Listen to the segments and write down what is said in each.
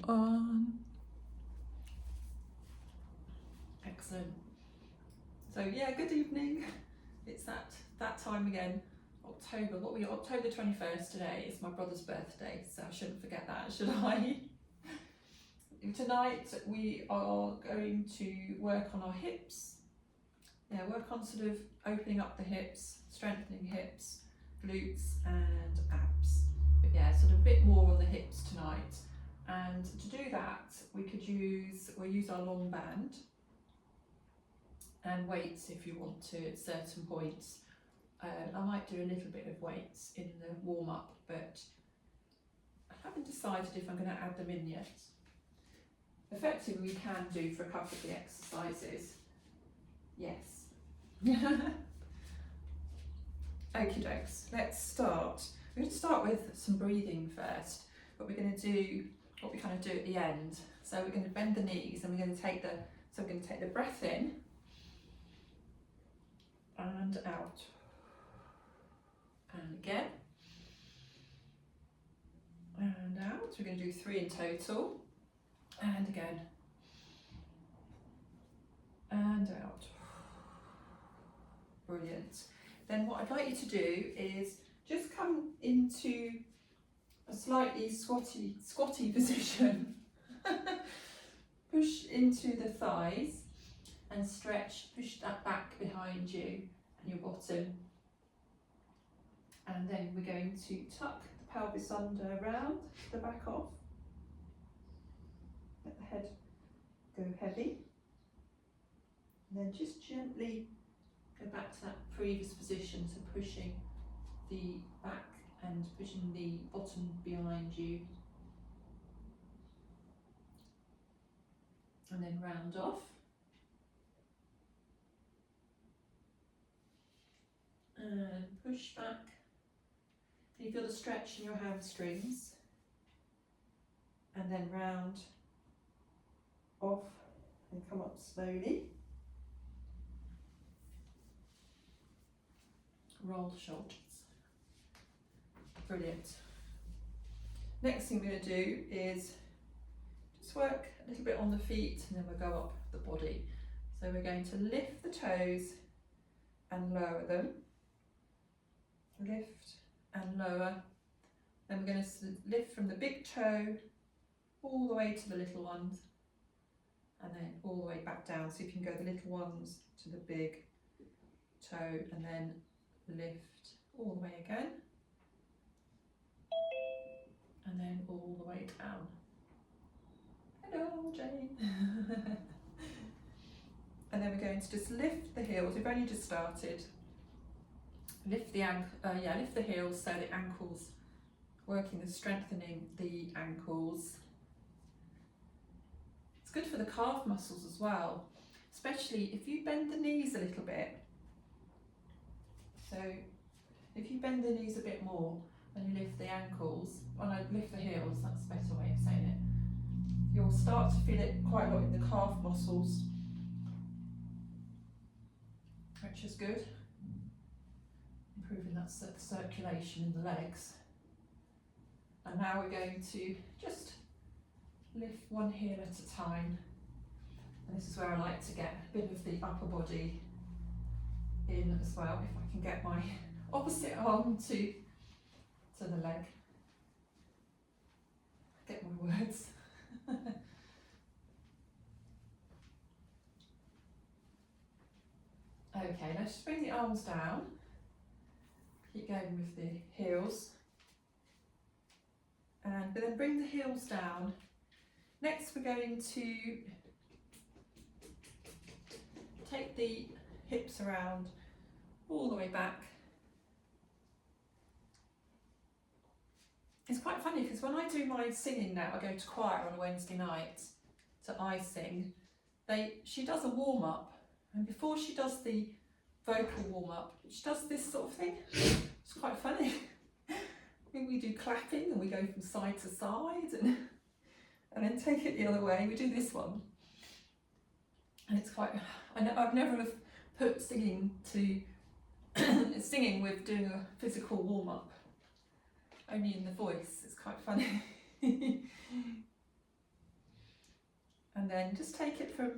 on. Excellent. So yeah, good evening. It's that time again. October, what we October 21st today. It's my brother's birthday, so I shouldn't forget that, should I? Tonight we are going to work on our hips. Yeah, work on sort of opening up the hips, strengthening hips, glutes and abs. But yeah, sort of a bit more on the hips tonight. And to do that, we'll use our long band and weights if you want to at certain points. I might do a little bit of weights in the warm up, but I haven't decided if I'm going to add them in yet. Effectively, we can do for a couple of the exercises. Yes. Okie dokes, let's start. We're going to start with some breathing first, but we're going to do what we kind of do at the end. So we're going to bend the knees and we're going to take the breath in and out. And again. And out. We're going to do 3 in total. And again. And out. Brilliant. Then what I'd like you to do is just come into a slightly squatty position. Push into the thighs and stretch, push that back behind you and your bottom. And then we're going to tuck the pelvis under, round the back off. Let the head go heavy. And then just gently go back to that previous position, so pushing the back and pushing the bottom behind you. And then round off. And push back. Can you feel the stretch in your hamstrings? And then round off and come up slowly. Roll the shoulders. Brilliant. Next thing we're going to do is just work a little bit on the feet and then we'll go up the body. So we're going to lift the toes and lower them. Lift and lower. Then we're going to lift from the big toe all the way to the little ones and then all the way back down. So you can go the little ones to the big toe and then lift all the way again and then all the way down. Hello Jane. And then we're going to just lift the heels. We've only just started. Lift the lift the heels so the ankles, working and strengthening the ankles. It's good for the calf muscles as well, especially if you bend the knees a little bit. So if you bend the knees a bit more and you lift the ankles, lift the heels, that's a better way of saying it, you'll start to feel it quite a lot in the calf muscles, which is good. Improving that circulation in the legs. And now we're going to just lift one heel at a time. And this is where I like to get a bit of the upper body in as well, if I can get my opposite arm to the leg. Get my words. Okay, let's just bring the arms down. Keep going with the heels. And then bring the heels down. Next we're going to take the hips around all the way back. It's quite funny because when I do my singing now, I go to choir on a Wednesday night, so I sing. She does a warm up, and before she does the vocal warm up, she does this sort of thing. It's quite funny. We do clapping and we go from side to side and then take it the other way. We do this one, and it's quite. I've never have put singing to singing with doing a physical warm up. Only in the voice. It's quite funny. And then just take it from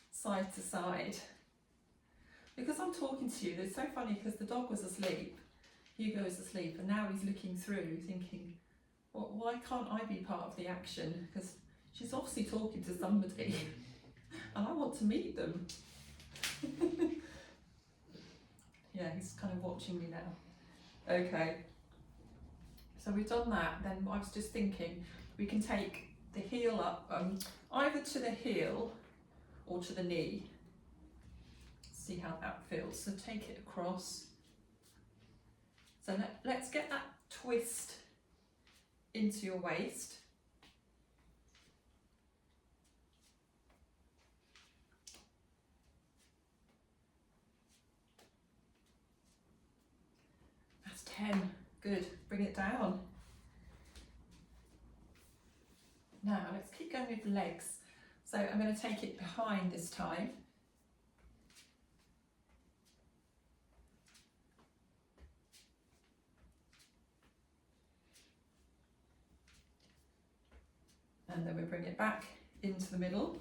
side to side. Because I'm talking to you, it's so funny because the dog was asleep, Hugo was asleep, and now he's looking through thinking, well, why can't I be part of the action? Because she's obviously talking to somebody and I want to meet them. Yeah, he's kind of watching me now. Okay, so we've done that. Then I was just thinking we can take the heel up, either to the heel or to the knee. See how that feels. So take it across. So let's get that twist into your waist. That's 10. Good. Bring it down. Now let's keep going with the legs. So I'm going to take it behind this time. And then we bring it back into the middle.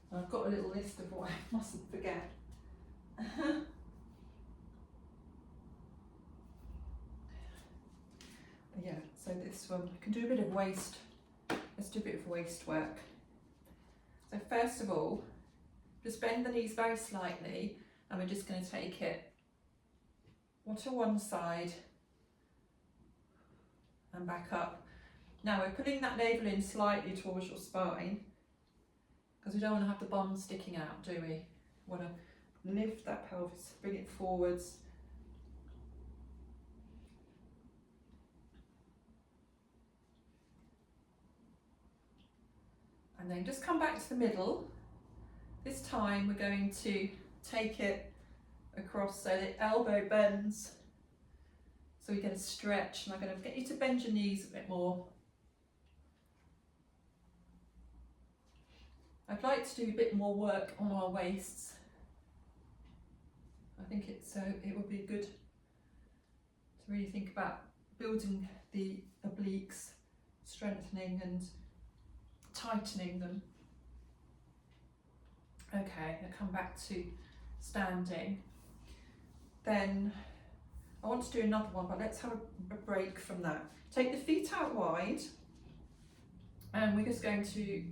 And I've got a little list of what I mustn't forget. Yeah, so this one, I can do a bit of waist. Let's do a bit of waist work. So first of all, just bend the knees very slightly, and we're just going to take it to one side and back up. Now we're putting that navel in slightly towards your spine because we don't want to have the bum sticking out, do we? We want to lift that pelvis, bring it forwards. And then just come back to the middle. This time we're going to take it across so the elbow bends. So we get a stretch, and I'm going to get you to bend your knees a bit more. I'd like to do a bit more work on our waists. I think it would be good to really think about building the obliques, strengthening and tightening them. Okay, I'll come back to standing. Then I want to do another one, but let's have a break from that. Take the feet out wide, and we're just going to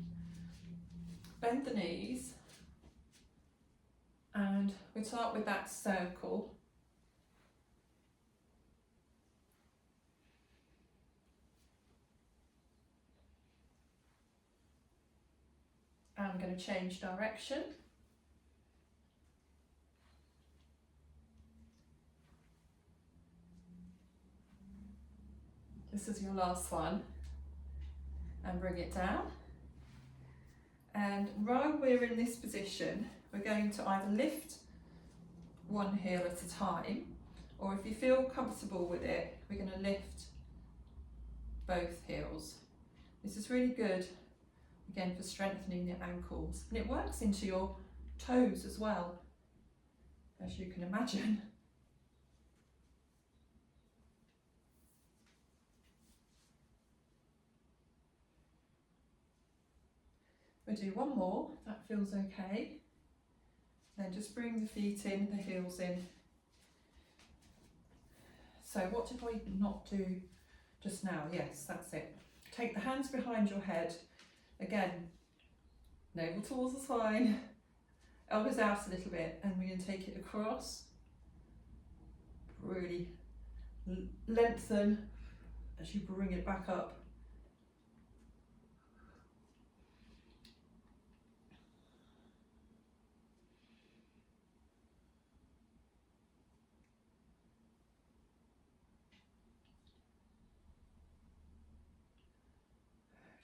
bend the knees, and we'll start with that circle. And I'm going to change direction. This is your last one, and bring it down. And while we're in this position, we're going to either lift one heel at a time, or if you feel comfortable with it, we're going to lift both heels. This is really good, again, for strengthening the ankles, and it works into your toes as well, as you can imagine. We'll do one more, if that feels okay. Then just bring the feet in, the heels in. So what did we not do just now? Yes, that's it. Take the hands behind your head. Again, navel towards the spine, elbows out a little bit, and we're going to take it across. Really lengthen as you bring it back up.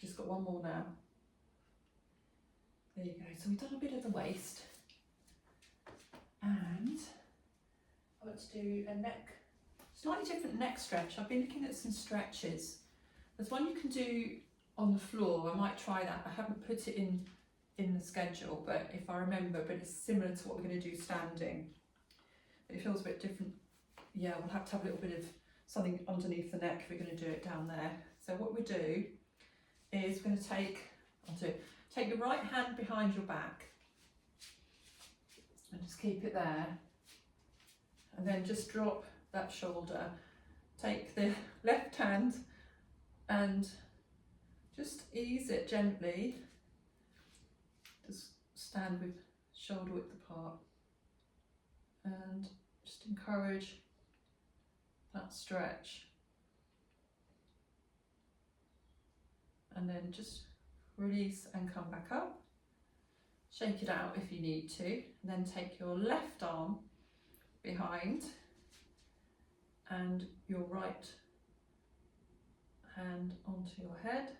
Just got one more now. There you go. So we've done a bit of the waist, and I want to do a neck, slightly different neck stretch. I've been looking at some stretches. There's one you can do on the floor. I might try that. I haven't put it in the schedule, but if I remember, but it's similar to what we're going to do standing. It feels a bit different. Yeah, we'll have to have a little bit of something underneath the neck if we're going to do it down there. So what we do is we're going to Take your right hand behind your back and just keep it there. And then just drop that shoulder. Take the left hand and just ease it gently. Just stand with shoulder width apart. And just encourage that stretch. And then just release and come back up. Shake it out if you need to. And then take your left arm behind and your right hand onto your head.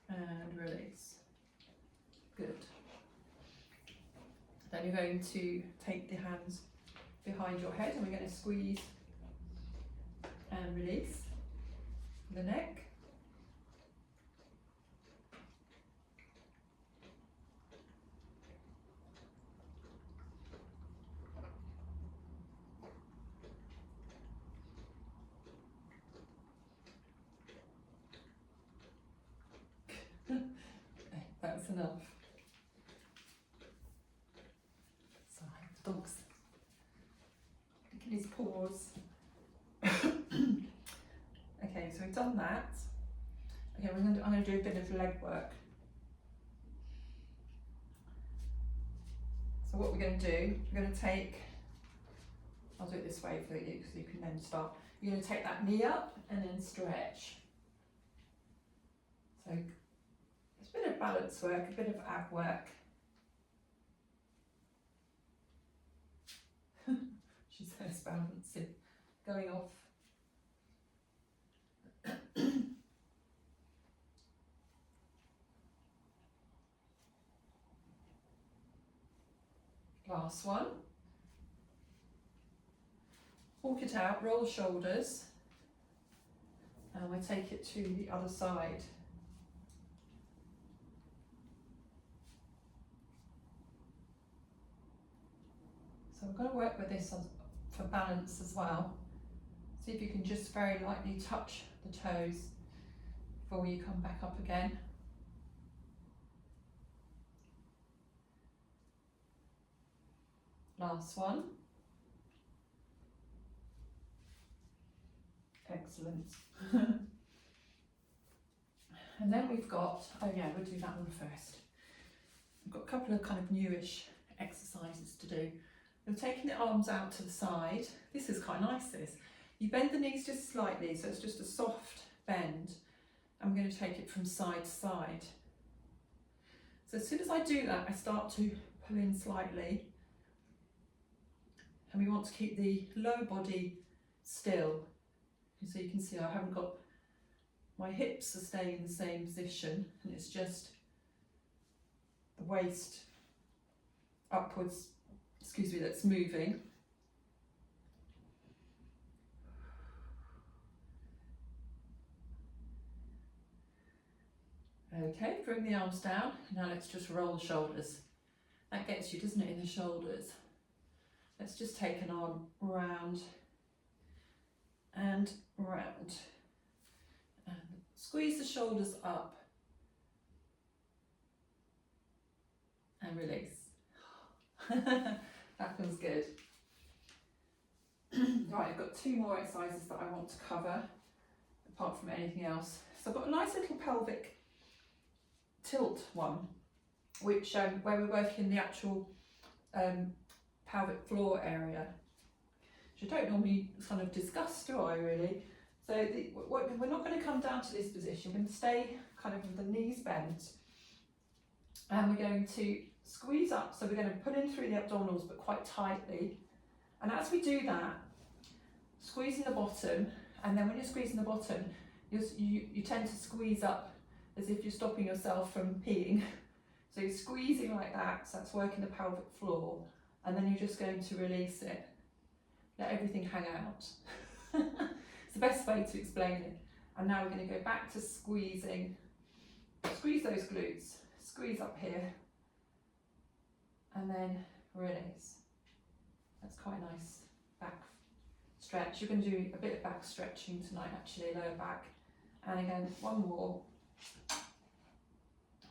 And release. Good. Then you're going to take the hands behind your head and we're going to squeeze and release the neck. That's enough. Sorry, the dog's licking his paws. Okay, so we've done that. Okay, I'm going to do a bit of leg work. So what we're going to do, we're going to take, I'll do it this way for you so you can then start. You're going to take that knee up and then stretch. So it's a bit of balance work, a bit of ab work. She says balancing, going off. Last one. Walk it out, roll the shoulders, and we take it to the other side. So we're going to work with this for balance as well. See if you can just very lightly touch the toes before you come back up again. Last one. Excellent. And then we've got, oh yeah, we'll do that one first. We've got a couple of kind of newish exercises to do. We're taking the arms out to the side. This is quite nice, this. You bend the knees just slightly, so it's just a soft bend. I'm going to take it from side to side. So as soon as I do that, I start to pull in slightly. And we want to keep the lower body still. So you can see I haven't got, my hips are staying in the same position, and it's just the waist upwards, that's moving. Okay, bring the arms down. Now let's just roll the shoulders. That gets you, doesn't it, in the shoulders? Let's just take an arm round and round. And squeeze the shoulders up. And release. That feels good. Right, I've got two more exercises that I want to cover, apart from anything else. So I've got a nice little pelvic tilt one, which where we're working the actual pelvic floor area, which I don't normally kind of discuss, do I really? So we're not going to come down to this position. We're going to stay kind of with the knees bent, and we're going to squeeze up. So we're going to pull in through the abdominals, but quite tightly. And as we do that, squeezing the bottom, and then when you're squeezing the bottom, you tend to squeeze up as if you're stopping yourself from peeing. So you're squeezing like that, so that's working the pelvic floor, and then you're just going to release it. Let everything hang out. It's the best way to explain it. And now we're going to go back to squeezing. Squeeze those glutes, squeeze up here, and then release. That's quite a nice back stretch. You're going to do a bit of back stretching tonight, actually, lower back. And again, one more.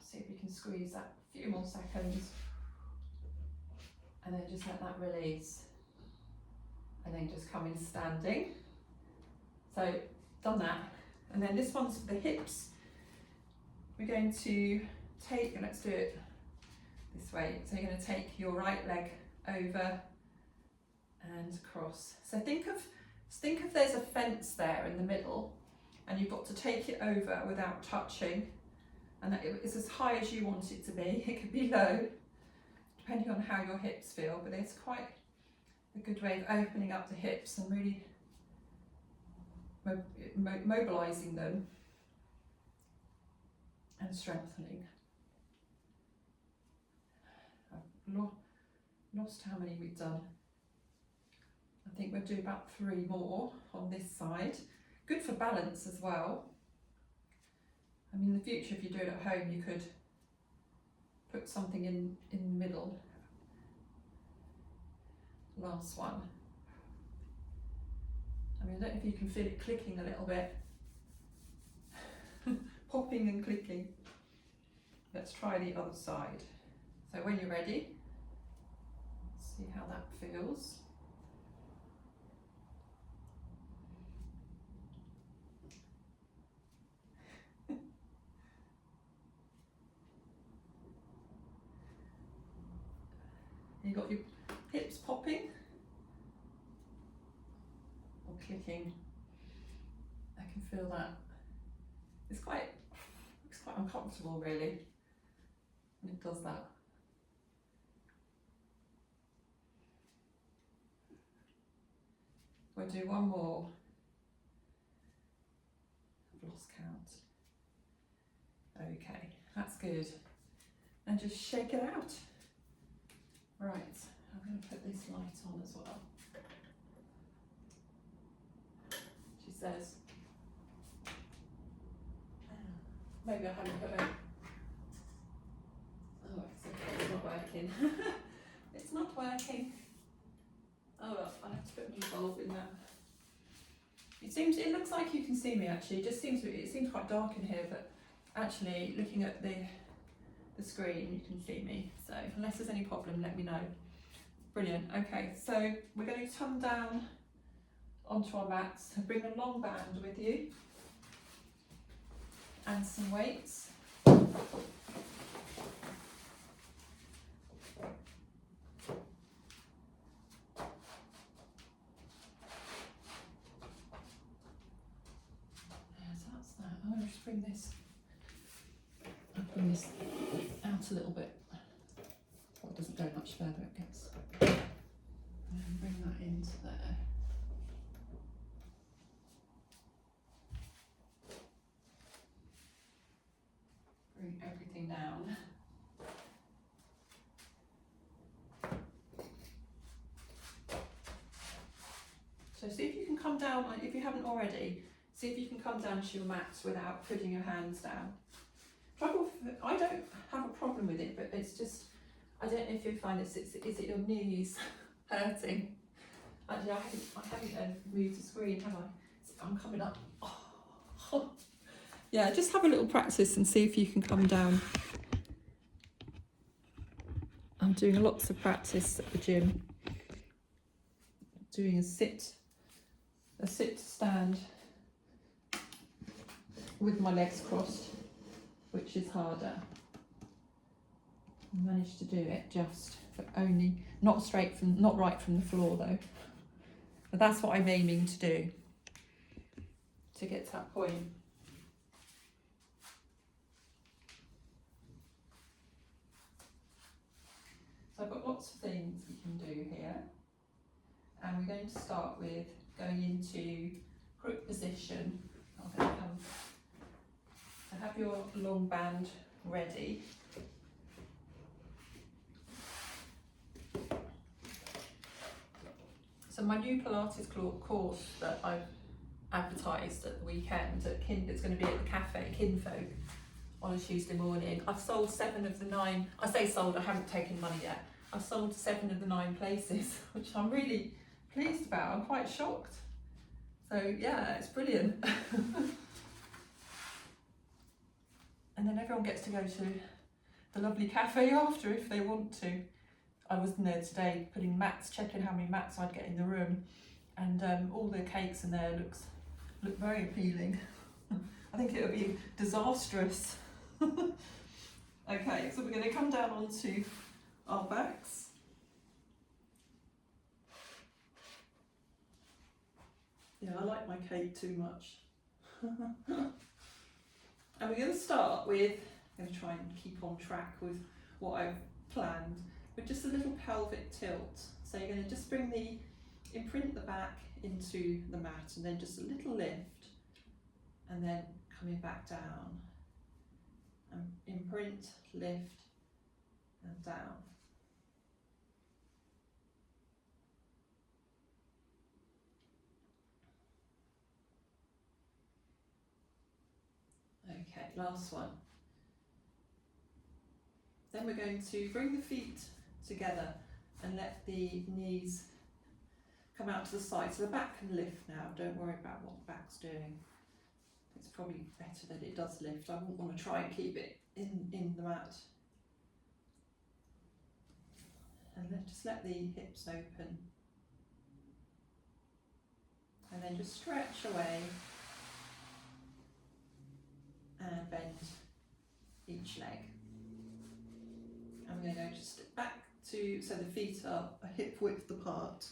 See if we can squeeze that a few more seconds. And then just let that release. And then just come in standing. So, done that. And then this one's for the hips. We're going to take, and let's do it this way. So you're going to take your right leg over and across. So think of there's a fence there in the middle, and you've got to take it over without touching, and that it's as high as you want it to be. It could be low, depending on how your hips feel, but it's quite a good way of opening up the hips and really mobilizing them and strengthening. I've lost how many we've done. I think we'll do about 3 more on this side. Good for balance as well. I mean, in the future, if you do it at home, you could put something in the middle. Last one. I mean, I don't know if you can feel it clicking a little bit. Popping and clicking. Let's try the other side. So when you're ready, see how that feels. You got your hips popping or clicking. I can feel that. It's quite uncomfortable, really, when it does that. We'll do one more. I've lost count. Okay, that's good. And just shake it out. Right, I'm going to put this light on as well. She says, maybe I haven't put it. Oh, it's okay, it's not working. It's not working. Oh, well, I have to put a new bulb in there. It looks like you can see me actually. It seems quite dark in here, but actually looking at the screen you can see me. So unless there's any problem, let me know. Brilliant. Okay, so we're going to come down onto our mats and bring a long band with you and some weights. I'm going to just bring this out a little bit. Well, it doesn't go much further, it gets. And bring that into there. Bring everything down. So see if you can come down, if you haven't already, see if you can come down to your mats without putting your hands down. I don't have a problem with it, but it's just, I don't know if you find this, is it your knees hurting? Actually, I haven't moved the screen, have I? I'm coming up. Oh. Yeah, just have a little practice and see if you can come down. I'm doing lots of practice at the gym. Doing a sit stand with my legs crossed, which is harder. I managed to do it but only not right from the floor though. But that's what I'm aiming to do, to get to that point. So I've got lots of things we can do here. And we're going to start with going into crook position. I'm going to come. So have your long band ready. So my new Pilates course that I've advertised at the weekend at it's going to be at the cafe Kinfolk on a Tuesday morning. I've sold 7 of the 9. I say sold, I haven't taken money yet. I've sold 7 of the 9 places, which I'm really pleased about. I'm quite shocked. So yeah, it's brilliant. And then everyone gets to go to the lovely cafe after if they want to. I was in there today putting mats, checking how many mats I'd get in the room, and all the cakes in there look very appealing. I think it would be disastrous. Okay, so we're going to come down onto our backs. Yeah, I like my cake too much. And we're going to start with, I'm going to try and keep on track with what I've planned, with just a little pelvic tilt. So you're going to just imprint the back into the mat, and then just a little lift, and then coming back down, and imprint, lift, and down. Okay, last one. Then we're going to bring the feet together and let the knees come out to the side. So the back can lift now, don't worry about what the back's doing. It's probably better that it does lift. I wouldn't want to try and keep it in the mat. And then just let the hips open. And then just stretch away and bend each leg. And we're going to go just back to, so the feet are a hip width apart.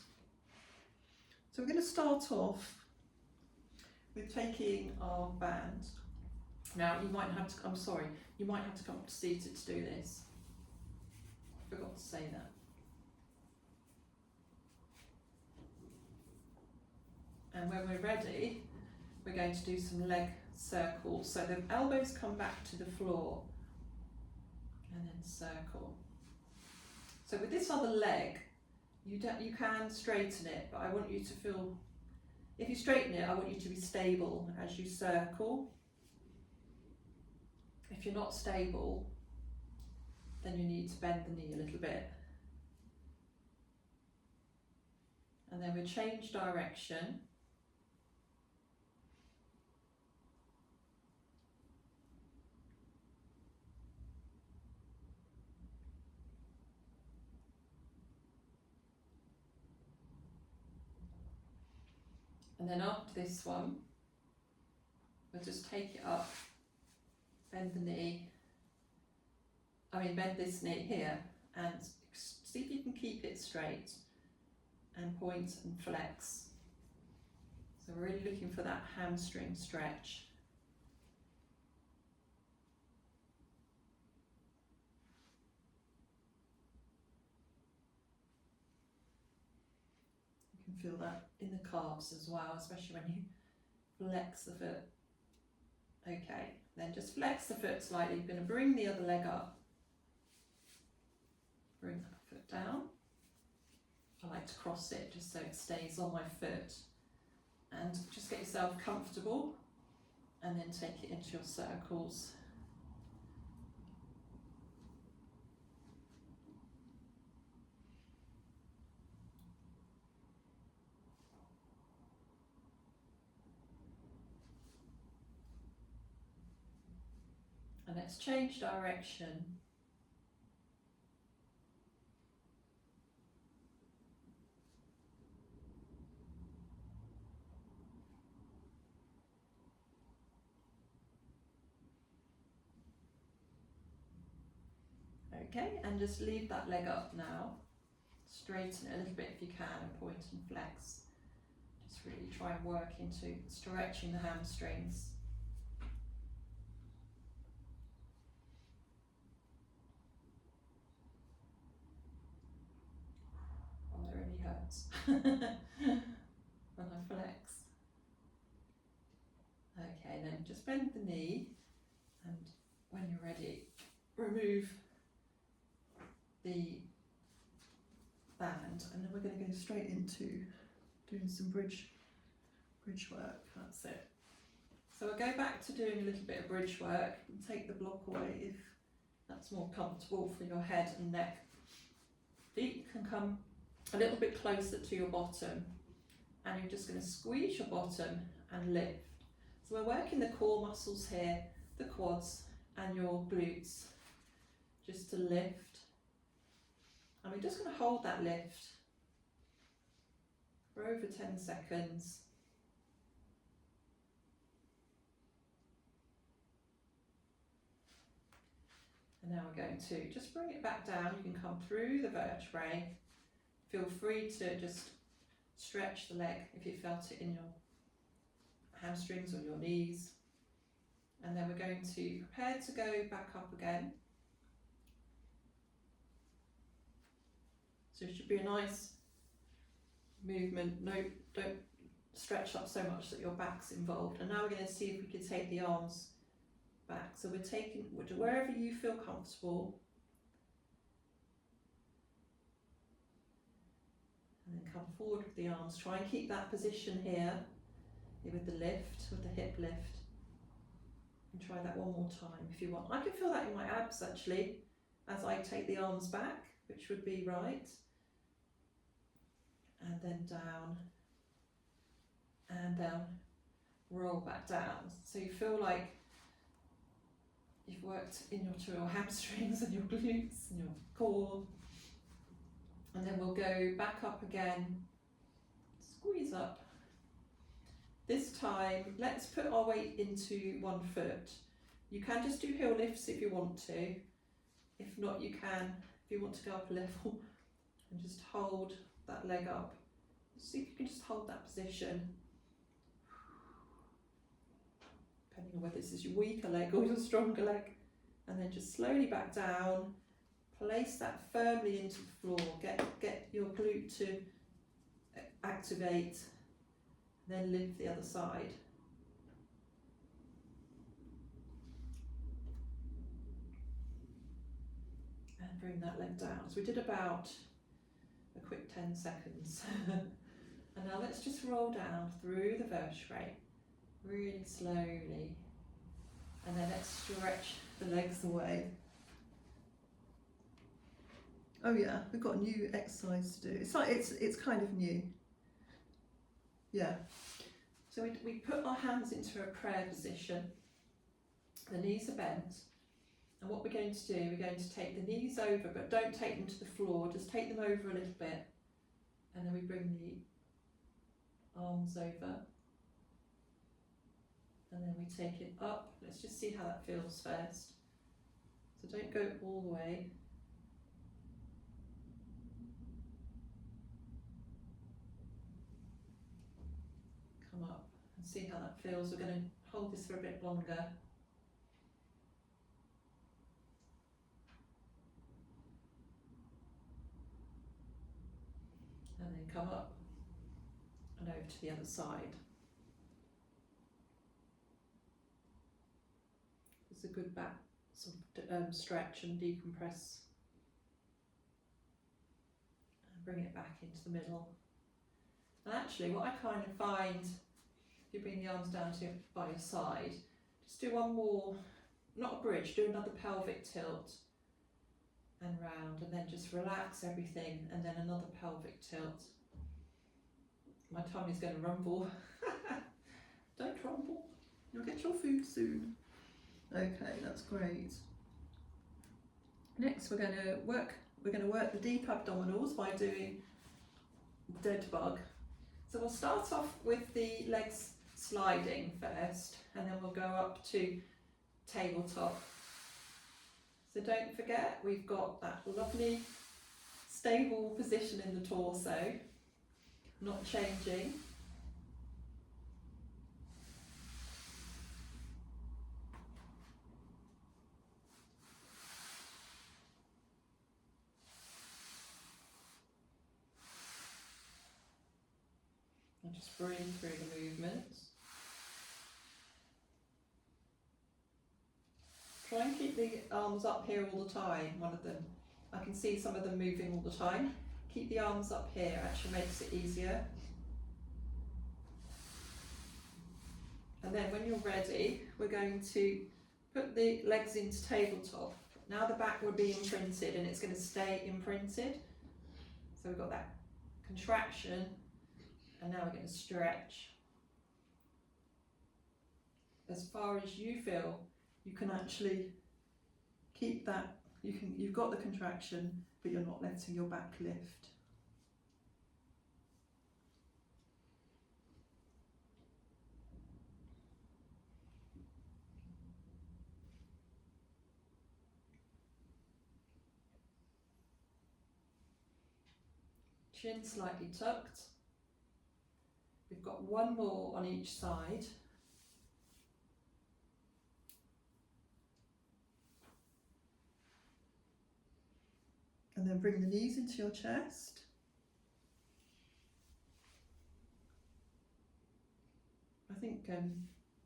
So we're going to start off with taking our band. Now you might have to, you might have to come up to seated to do this. I forgot to say that. And when we're ready, we're going to do some leg circles. So the elbows come back to the floor and then circle. So with this other leg, you can straighten it, but I want you to feel, if you straighten it, I want you to be stable as you circle. If you're not stable, then you need to bend the knee a little bit. And then we change direction. And then after this one, we'll just take it up, bend the knee, bend this knee here, and see if you can keep it straight, and point and flex. So we're really looking for that hamstring stretch. You can feel that in the calves as well, especially when you flex the foot. Okay, then just flex the foot slightly. You're going to bring the other leg up. Bring that foot down. I like to cross it just so it stays on my foot. And just get yourself comfortable and then take it into your circles. And let's change direction. Okay, and just leave that leg up now. Straighten it a little bit if you can, and point and flex. Just really try and work into stretching the hamstrings. Oh, that really hurts when I flex. Okay, then just bend the knee, and when you're ready, remove the band, and then we're going to go straight into doing some bridge work. That's it. So we'll go back to doing a little bit of bridge work, and take the block away if that's more comfortable for your head and neck. Feet can come a little bit closer to your bottom, and you're just going to squeeze your bottom and lift. So we're working the core muscles here, the quads and your glutes, just to lift. And we're just going to hold that lift for over 10 seconds. And now we're going to just bring it back down. You can come through the vertebrae. Feel free to just stretch the leg if you felt it in your hamstrings or your knees. And then we're going to prepare to go back up again. So it should be a nice movement. No, don't stretch up so much that your back's involved. And now we're going to see if we can take the arms back. So we're taking wherever you feel comfortable. And then come forward with the arms. Try and keep that position here with the lift, with the hip lift. And try that one more time if you want. I can feel that in my abs actually as I take the arms back, which would be right. And then down and down, roll back down. So you feel like you've worked in your hamstrings and your glutes and your core. And then we'll go back up again, squeeze up. This time, let's put our weight into one foot. You can just do heel lifts if you want to. If not, you can, if you want to go up a level and just hold that leg up. See if you can just hold that position. Depending on whether this is your weaker leg or your stronger leg. And then just slowly back down. Place that firmly into the floor. Get your glute to activate. Then lift the other side. And bring that leg down. So we did about a quick 10 seconds. And now let's just roll down through the vertebrae, really slowly. And then let's stretch the legs away. Oh yeah, we've got a new exercise to do. It's kind of new. Yeah. So we put our hands into a prayer position. The knees are bent. And what we're going to do, we're going to take the knees over, but don't take them to the floor, just take them over a little bit. And then we bring the arms over. And then we take it up. Let's just see how that feels first. So don't go all the way. Come up and see how that feels. We're going to hold this for a bit longer. And then come up and over to the other side. It's a good back sort of stretch and decompress. And bring it back into the middle. And actually what I kind of find, if you bring the arms down to by your side, just do one more, not a bridge, do another pelvic tilt and round, and then just relax everything, and then another pelvic tilt. My tummy's going to rumble. Don't rumble, you'll get your food soon. Okay, that's great. Next we're going to work the deep abdominals by doing dead bug. So we'll start off with the legs sliding first, and then we'll go up to tabletop. So don't forget, we've got that lovely stable position in the torso, not changing. And just breathe through the movements. Try and keep the arms up here all the time, one of them. I can see some of them moving all the time. Keep the arms up here, actually makes it easier. And then when you're ready, we're going to put the legs into tabletop. Now the back will be imprinted and it's going to stay imprinted. So we've got that contraction And now we're going to stretch as far as you feel you can actually keep that. You've got the contraction, but you're not letting your back lift. Chin slightly tucked. We've got one more on each side. And then bring the knees into your chest. I think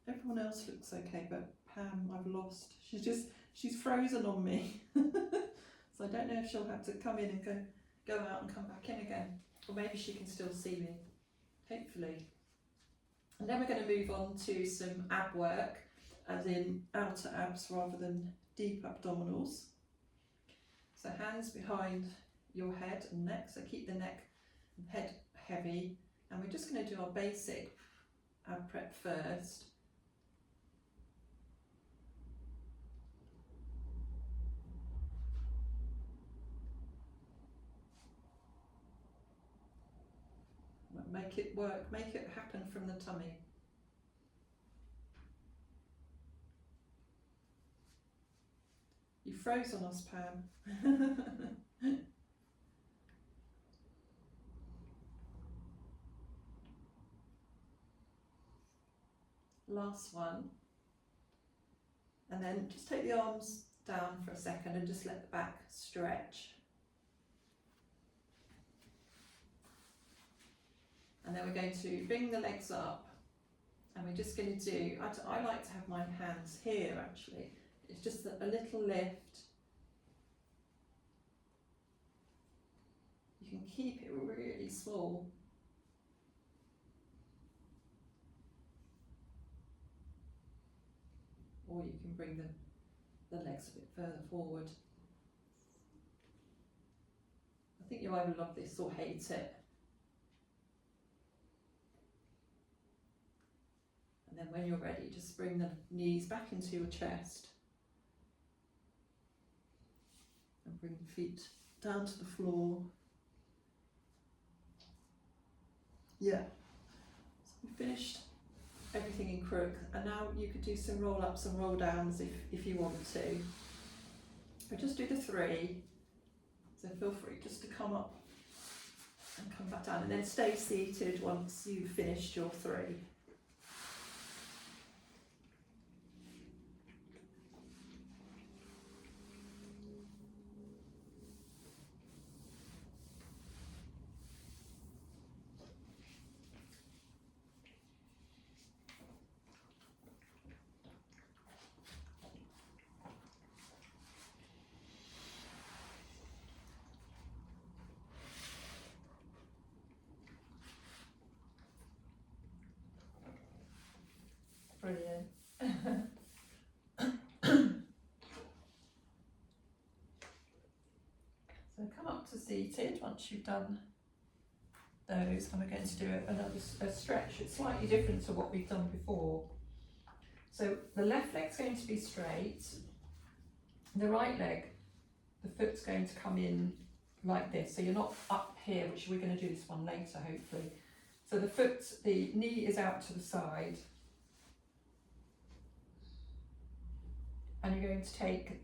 everyone else looks okay, but Pam I've lost. She's frozen on me. So I don't know if she'll have to come in and go out and come back in again. Or maybe she can still see me, hopefully. And then we're going to move on to some ab work, as in outer abs rather than deep abdominals. So hands behind your head and neck, so keep the neck and head heavy. And we're just going to do our basic ab prep first. Make it work, make it happen from the tummy. You froze on us, Pam. Last one. And then just take the arms down for a second and just let the back stretch. And then we're going to bring the legs up, and we're just going to do, I like to have my hands here actually. It's just a little lift. You can keep it really small. Or you can bring the legs a bit further forward. I think you either love this or hate it. And then when you're ready, just bring the knees back into your chest. And bring the feet down to the floor. Yeah. So we finished everything in crook, and now you could do some roll ups and roll downs if you want to. But just do the 3. So feel free just to come up and come back down, and then stay seated once you've finished your 3. Brilliant. So come up to seated once you've done those, and we're going to do another stretch. It's slightly different to what we've done before. So the left leg's going to be straight. The right leg, the foot's going to come in like this. So you're not up here, which we're going to do this one later, hopefully. So the knee is out to the side. And you're going to take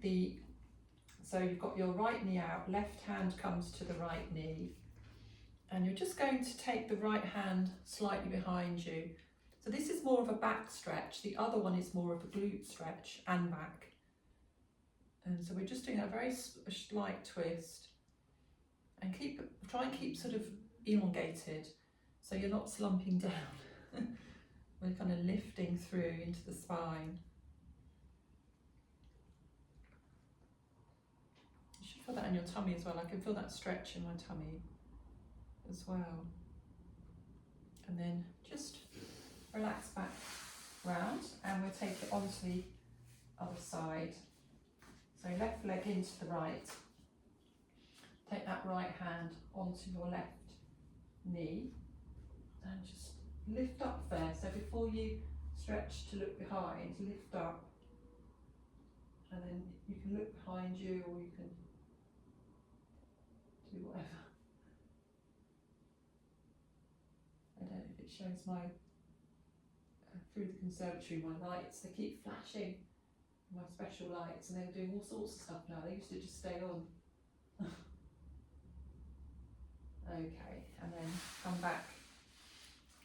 so you've got your right knee out, left hand comes to the right knee, and you're just going to take the right hand slightly behind you. So this is more of a back stretch, the other one is more of a glute stretch and back. And so we're just doing a very slight twist, and try and keep sort of elongated, so you're not slumping down. We're kind of lifting through into the spine. Feel that in your tummy as well. I can feel that stretch in my tummy as well. And then just relax back round, and we'll take it onto the other side. So left leg into the right. Take that right hand onto your left knee, And just lift up there. So before you stretch to look behind, lift up. And then you can look behind you, or you can do whatever. I don't know if it shows my, through the conservatory, my lights, they keep flashing, my special lights, and they're doing all sorts of stuff now. They used to just stay on. Okay, and then come back.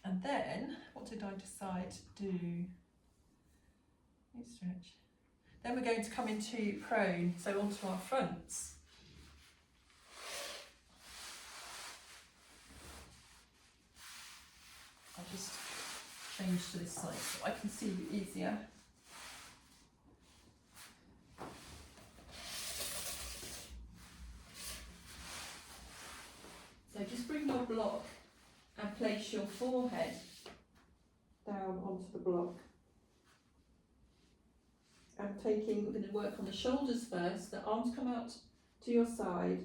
And then, what did I decide to do? Stretch. Then we're going to come into prone, so onto our fronts. I'll just change to this side so I can see you easier. So just bring your block and place your forehead down onto the block. And we're going to work on the shoulders first. The arms come out to your side.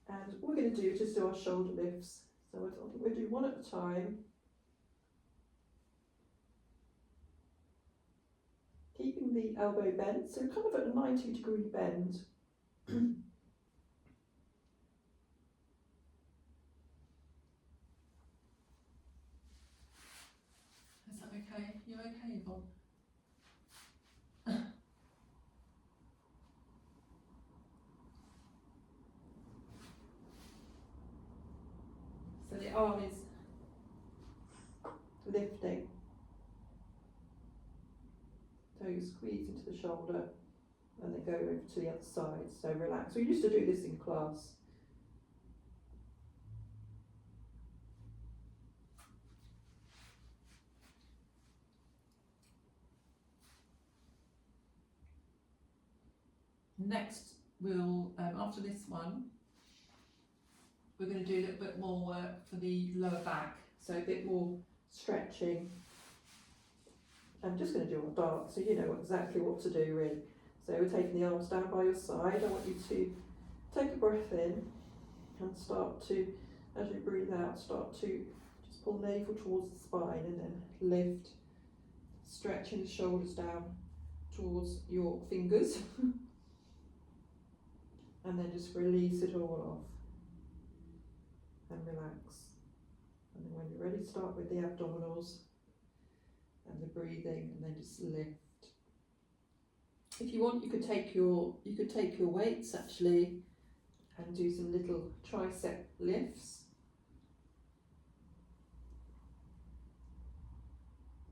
And what we're going to do is just do our shoulder lifts. So I think we'll do one at a time. Keeping the elbow bent, so kind of at a 90-degree bend. Is that okay? You okay, Yvonne? So the arm is lifting. Toes squeeze into the shoulder and then go over to the other side. So relax. We used to do this in class. Next, we'll, after this one, we're going to do a little bit more work for the lower back, so a bit more stretching. I'm just going to do our dart, so you know exactly what to do really. So we're taking the arms down by your side. I want you to take a breath in and start to, as you breathe out, start to just pull navel towards the spine and then lift, stretching the shoulders down towards your fingers. And then just release it all off and relax. And then when you're ready, start with the abdominals and the breathing, and then just lift. If you want, you could take your weights actually and do some little tricep lifts.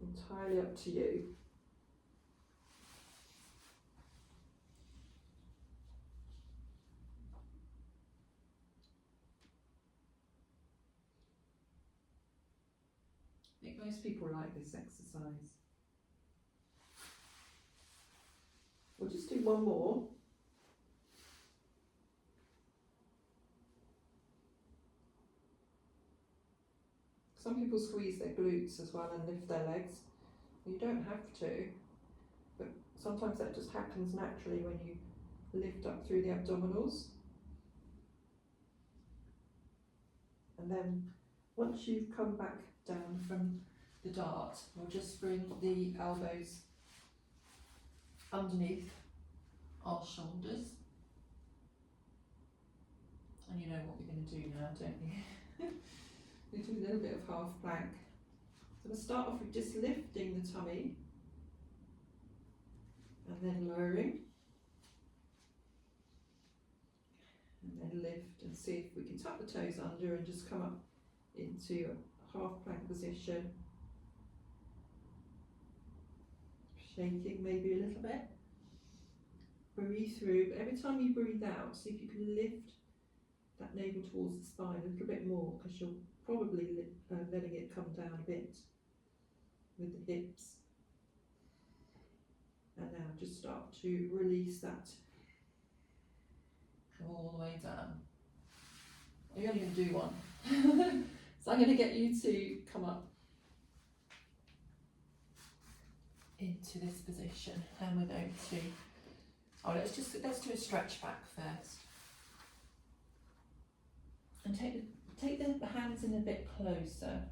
Entirely up to you. I think most people like this exercise. We'll just do one more. Some people squeeze their glutes as well and lift their legs. You don't have to, but sometimes that just happens naturally when you lift up through the abdominals. And then once you've come back down from the dart, we'll just bring the elbows underneath our shoulders. And you know what we're going to do now, don't you? We do a little bit of half plank. So we'll start off with just lifting the tummy and then lowering. And then lift and see if we can tuck the toes under and just come up into a half plank position. Shaking maybe a little bit. Breathe through, but every time you breathe out, see if you can lift that navel towards the spine a little bit more, because you're probably letting it come down a bit with the hips. And now just start to release that all the way down. You're only going to do one. So I'm going to get you to come up into this position, and we're going to, let's do a stretch back first. And take Take the hands in a bit closer.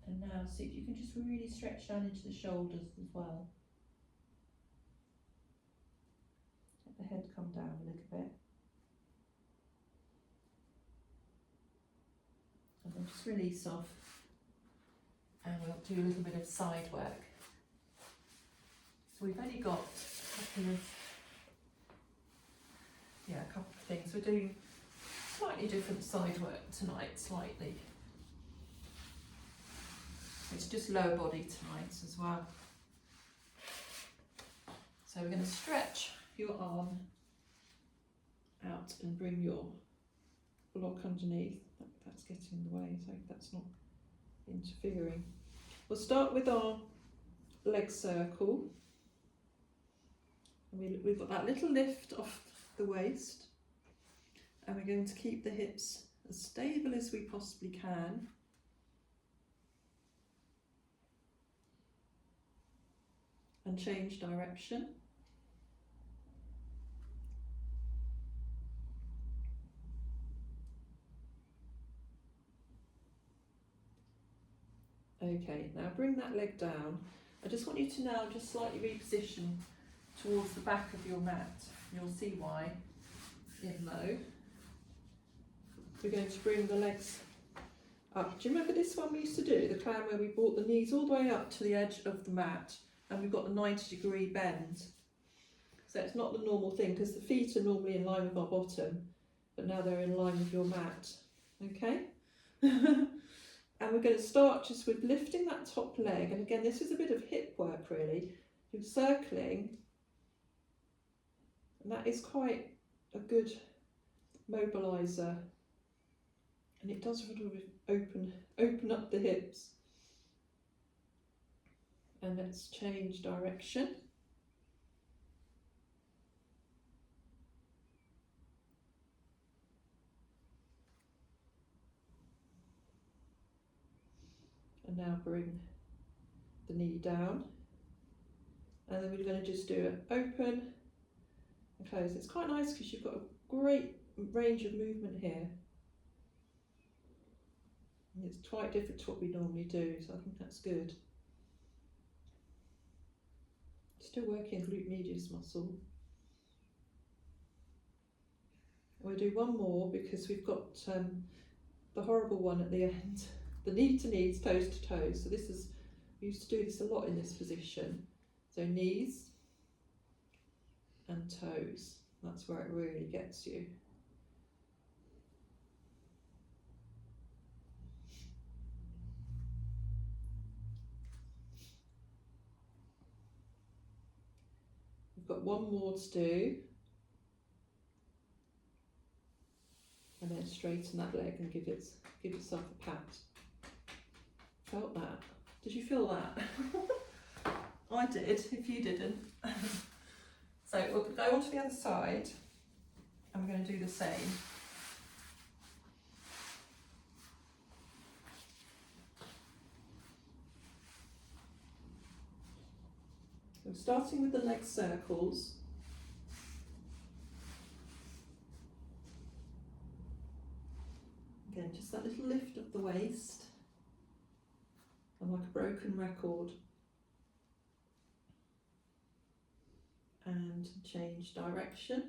And now see if you can just really stretch down into the shoulders as well. Let the head come down a little bit. And then just release off. And we'll do a little bit of side work. So we've only got a couple of things. We're doing slightly different side work tonight, slightly. It's just lower body tonight as well. So we're going to stretch your arm out and bring your block underneath. That's getting in the way, so that's not interfering. We'll start with our leg circle. And we've got that little lift off the waist. And we're going to keep the hips as stable as we possibly can. And change direction. Okay, now bring that leg down. I just want you to now just slightly reposition towards the back of your mat. You'll see why in low. We're going to bring the legs up. Do you remember this one we used to do, the clown where we brought the knees all the way up to the edge of the mat and we've got a 90-degree bend? So it's not the normal thing because the feet are normally in line with our bottom, but now they're in line with your mat. Okay? And we're going to start just with lifting that top leg. And again, this is a bit of hip work really. You're circling, and that is quite a good mobiliser. And it does sort of open up the hips. And let's change direction. And now bring the knee down. And then we're going to just do it open and close. It's quite nice because you've got a great range of movement here. And it's quite different to what we normally do, so I think that's good. Still working glute medius muscle. We'll do one more because we've got the horrible one at the end. The knee to knees, toes to toes. So this is, we used to do this a lot in this position. So knees and toes. That's where it really gets you. We've got one more to do. And then straighten that leg and give yourself a pat. Felt that? Did you feel that? I did, if you didn't. So we'll go on to the other side and we're going to do the same. So starting with the leg circles. Again, just that little lift of the waist. And like a broken record. And change direction.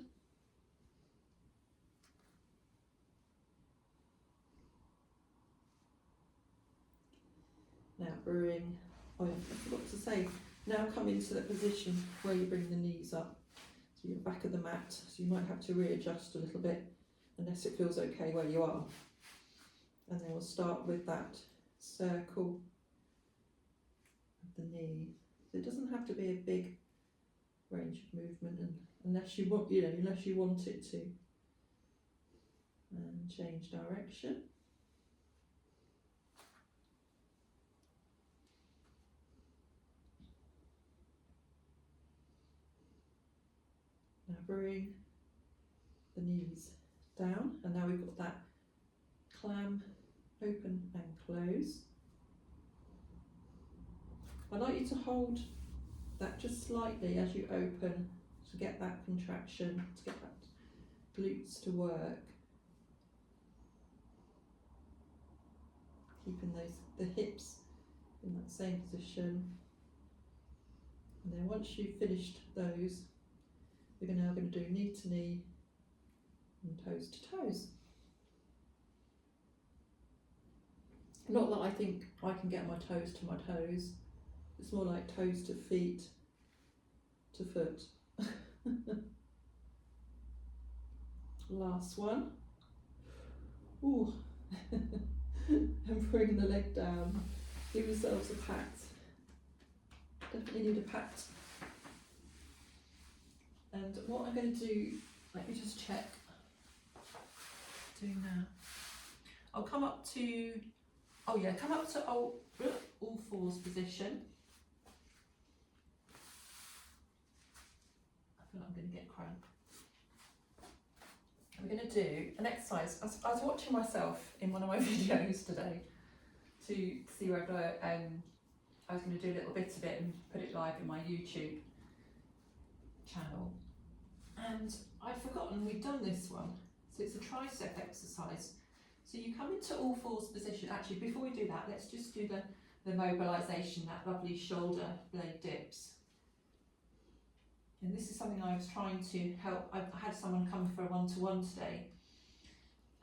Now bring, oh yeah, I forgot to say, now come into the position where you bring the knees up. So you're back of the mat, so you might have to readjust a little bit unless it feels okay where you are. And then we'll start with that circle of the knee. So it doesn't have to be a big range of movement, and unless you want, unless you want it to. And change direction. Now bring the knees down, and now we've got that clam, open and close. I'd like you to hold that just slightly as you open to get that contraction, to get that glutes to work. keeping the hips in that same position. And then once you've finished those, we're now going to do knee to knee and toes to toes. Not that I think I can get my toes to my toes, it's more like toes to feet to foot. Last one. Ooh. And bring the leg down. Give yourselves a pat. Definitely need a pat. And what I'm going to do, let me just check. Doing now. I'll come up to, come up to all fours position. I feel like I'm going to get cramp. We're going to do an exercise. I was watching myself in one of my videos today to see whether I was going to do a little bit of it and put it live in my YouTube channel. And I'd forgotten we'd done this one. So it's a tricep exercise. So you come into all fours position. Actually, before we do that, let's just do the mobilisation, that lovely shoulder blade dips. And this is something I was trying to help. I had someone come for a one-to-one today,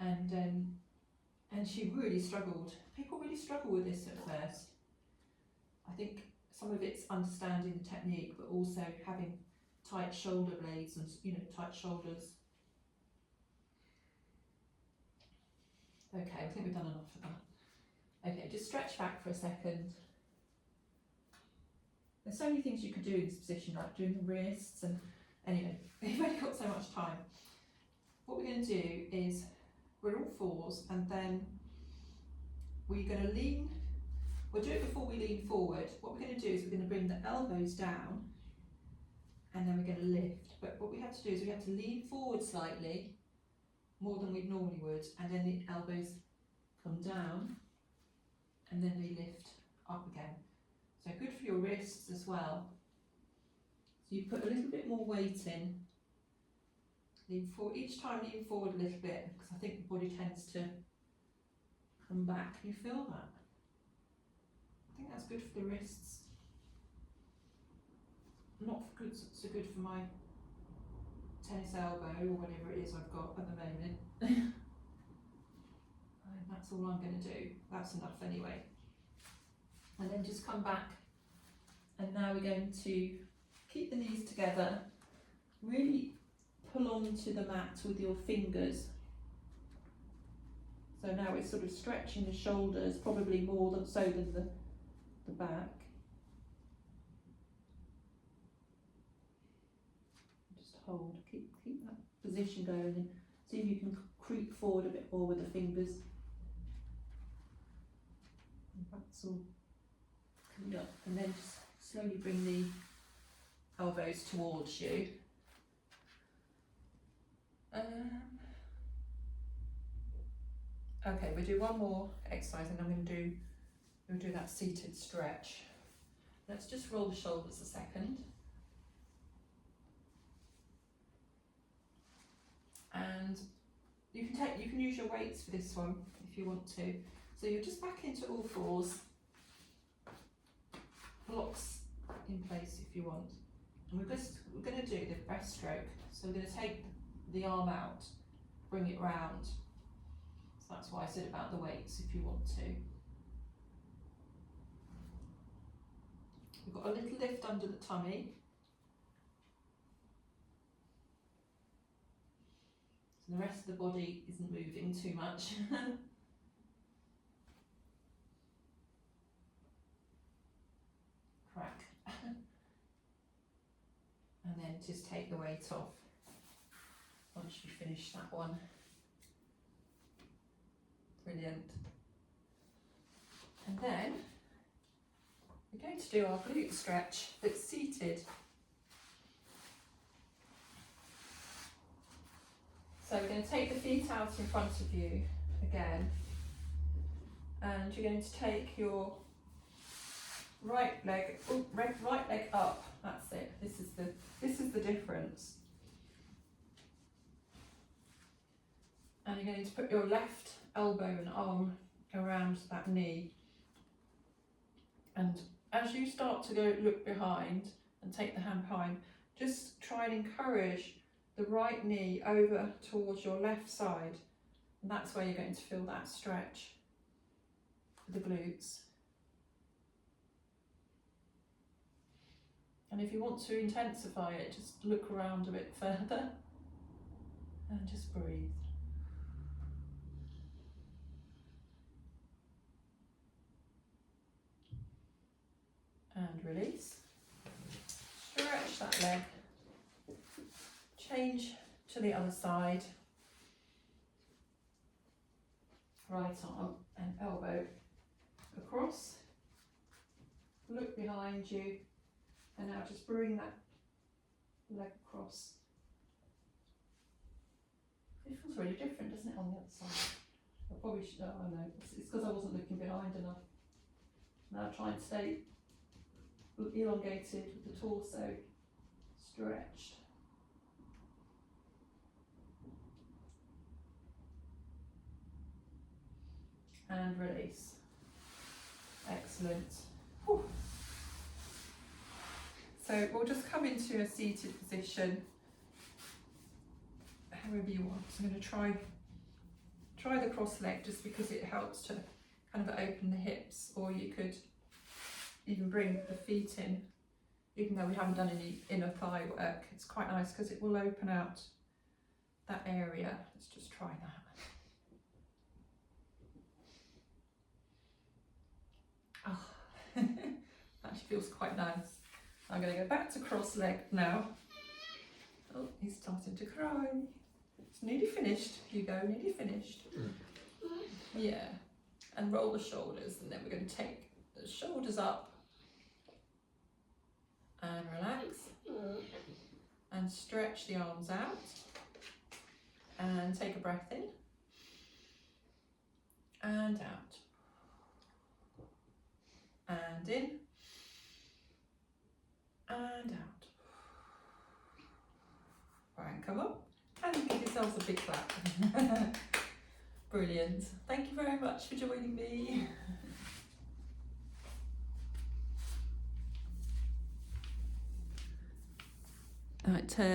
and she really struggled. People really struggle with this at first. I think some of it's understanding the technique, but also having tight shoulder blades and tight shoulders. Okay, I think we've done enough of that. Okay, just stretch back for a second. There's so many things you could do in this position, like doing the wrists, and anyway, you've only got so much time. What we're going to do is, we're all fours, and then we're going to lean. We'll do it before we lean forward. What we're going to do is we're going to bring the elbows down, and then we're going to lift. But what we have to do is we have to lean forward slightly, more than we normally would, and then the elbows come down, and then they lift up again. So good for your wrists as well. So you put a little bit more weight in. Lean forward, each time lean forward a little bit, because I think the body tends to come back. Can you feel that? I think that's good for the wrists. Not good, so good for my tennis elbow or whatever it is I've got at the moment. And that's all I'm going to do. That's enough anyway. And then just come back, and now we're going to keep the knees together, really pull onto the mat with your fingers. So now we're sort of stretching the shoulders, probably more than the back. Just hold, keep that position going, and see if you can creep forward a bit more with the fingers. And that's all. Up, and then just slowly bring the elbows towards you. Okay, we'll do one more exercise, and then we'll do that seated stretch. Let's just roll the shoulders a second. And you can use your weights for this one if you want to. So you're just back into all fours. Blocks in place if you want, and we're going to do the breaststroke. So we're going to take the arm out, bring it round. So that's why I said about the weights if you want to. We've got a little lift under the tummy. So the rest of the body isn't moving too much. Crack. And then just take the weight off once you finish that one. Brilliant. And then we're going to do our glute stretch that's seated. So we're going to take the feet out in front of you again, and you're going to take your right leg up. That's it. This is the difference. And you're going to put your left elbow and arm around that knee. And as you start to go look behind and take the hand behind, just try and encourage the right knee over towards your left side. And that's where you're going to feel that stretch for the glutes. And if you want to intensify it, just look around a bit further and just breathe. And release. Stretch that leg. Change to the other side. Right arm and elbow across. Look behind you. And now just bring that leg across. It feels really different, doesn't it, on the other side? I probably should, oh no, it's because I wasn't looking behind enough. Now try and stay elongated with the torso stretched. And release. Excellent. Whew. So we'll just come into a seated position, however you want. So I'm going to try the cross leg just because it helps to kind of open the hips, or you could even bring the feet in, even though we haven't done any inner thigh work. It's quite nice because it will open out that area. Let's just try that. Oh, actually feels quite nice. I'm going to go back to cross leg now. Oh, he's starting to cry. It's nearly finished, Hugo, nearly finished. Yeah, and roll the shoulders, and then we're going to take the shoulders up and relax and stretch the arms out and take a breath in and out and in and out. Right, and come up and give yourselves a big clap. Brilliant. Thank you very much for joining me. Right, turn.